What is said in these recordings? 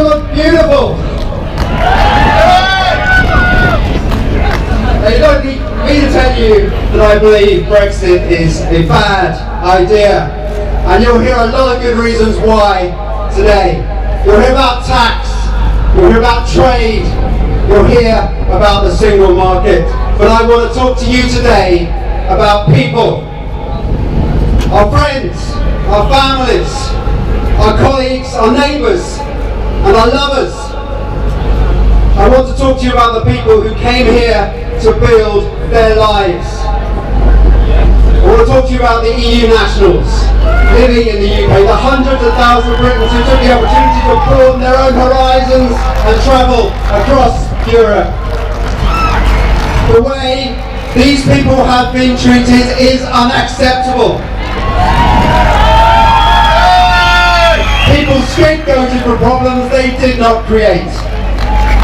look beautiful. Now, you don't need me to tell you that I believe Brexit is a bad idea. And you'll hear a lot of good reasons why today. You'll hear about tax, you'll hear about trade, you'll hear about the single market. But I want to talk to you today about people. Our friends, our families, our colleagues, our neighbours, and our lovers. I want to talk to you about the people who came here to build their lives. I want to talk to you about the EU nationals living in the UK, the hundreds of thousands of Britons who took the opportunity to broaden their own horizons and travel across Europe. The way these people have been treated is unacceptable. People scapegoated for problems they did not create.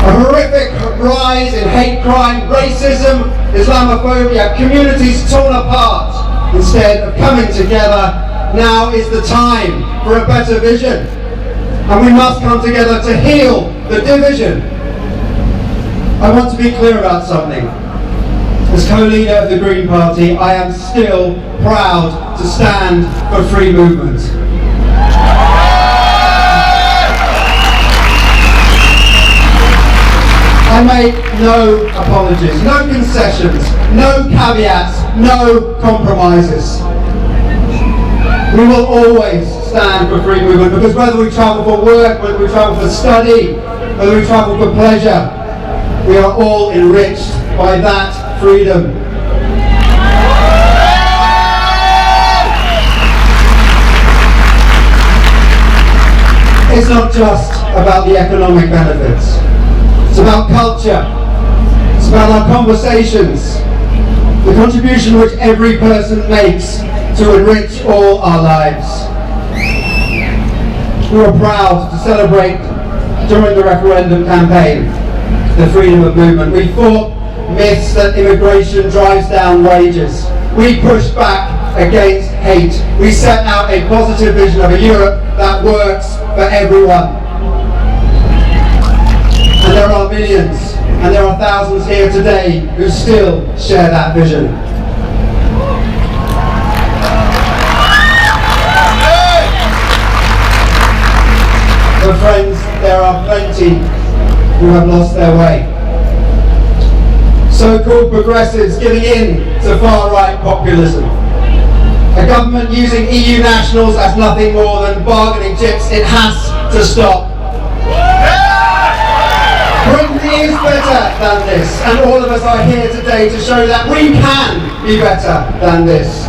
A horrific rise in hate crime, racism, Islamophobia, communities torn apart instead of coming together. Now is the time for a better vision. And we must come together to heal the division. I want to be clear about something. As co-leader of the Green Party, I am still proud to stand for free movement. I make no apologies, no concessions, no caveats, no compromises. We will always stand for free movement, because whether we travel for work, whether we travel for study, whether we travel for pleasure, we are all enriched by that freedom. It's not just about the economic benefits. It's about culture, it's about our conversations, the contribution which every person makes to enrich all our lives. We were proud to celebrate during the referendum campaign the freedom of movement. We fought myths that immigration drives down wages. We pushed back against hate. We set out a positive vision of a Europe that works for everyone. And there are millions, and there are thousands here today who still share that vision. But friends, there are plenty who have lost their way. So-called progressives giving in to far-right populism. A government using EU nationals as nothing more than bargaining chips. It has to stop. Britain is better than this, and all of us are here today to show that we can be better than this.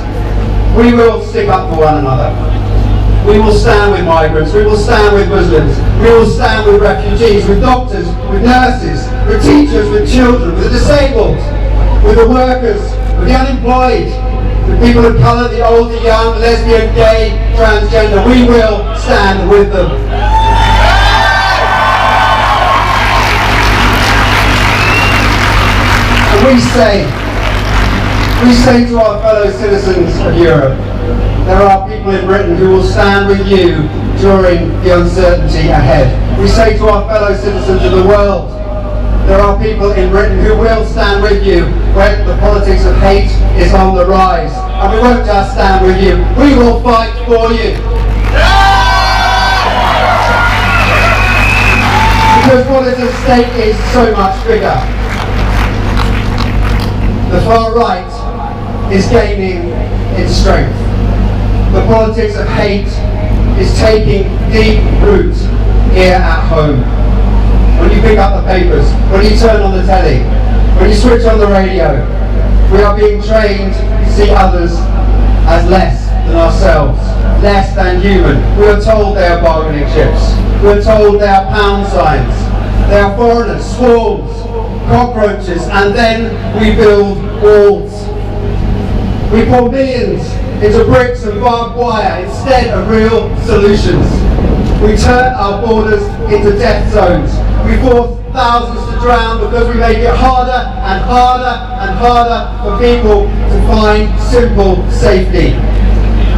We will stick up for one another. We will stand with migrants, we will stand with Muslims, we will stand with refugees, with doctors, with nurses, with teachers, with children, with the disabled, with the workers, with the unemployed, with people of colour, the old, the young, lesbian, gay, transgender. We will stand with them. We say to our fellow citizens of Europe, there are people in Britain who will stand with you during the uncertainty ahead. We say to our fellow citizens of the world, there are people in Britain who will stand with you when the politics of hate is on the rise. And we won't just stand with you, we will fight for you. Because what is at stake is so much bigger. The far right is gaining its strength. The politics of hate is taking deep root here at home. When you pick up the papers, when you turn on the telly, when you switch on the radio, we are being trained to see others as less than ourselves, less than human. We are told they are bargaining chips. We are told they are pound signs. They are foreigners, swarms, cockroaches, and then we build walls. We pour millions into bricks and barbed wire instead of real solutions. We turn our borders into death zones. We force thousands to drown because we make it harder and harder and harder for people to find simple safety.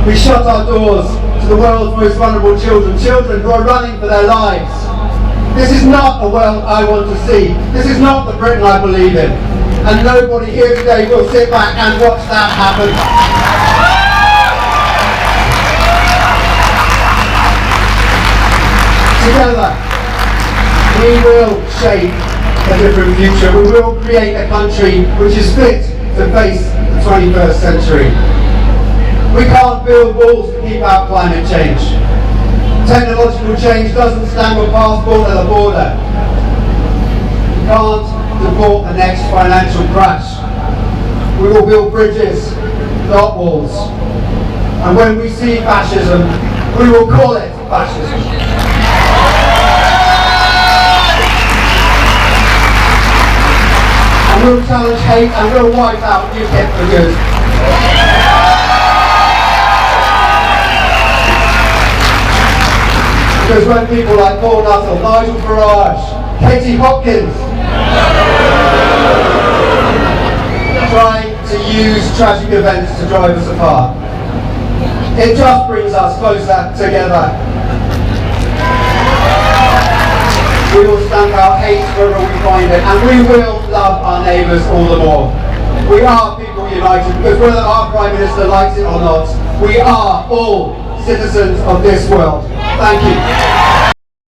We shut our doors to the world's most vulnerable children, children who are running for their lives. This is not a world I want to see. This is not the Britain I believe in. And nobody here today will sit back and watch that happen. Together, we will shape a different future. We will create a country which is fit to face the 21st century. We can't build walls to keep out climate change. Technological change doesn't stamp a passport at the border. We can't support the next financial crash. We will build bridges, not walls. And when we see fascism, we will call it fascism. And we'll challenge hate and we'll wipe out UKIP for good. Because when people like Paul Nuttall, Nigel Farage, Katie Hopkins try to use tragic events to drive us apart, it just brings us closer together. We will stamp out hate wherever we find it, and we will love our neighbours all the more. We are people united, because whether our Prime Minister likes it or not, we are all citizens of this world. Thank you.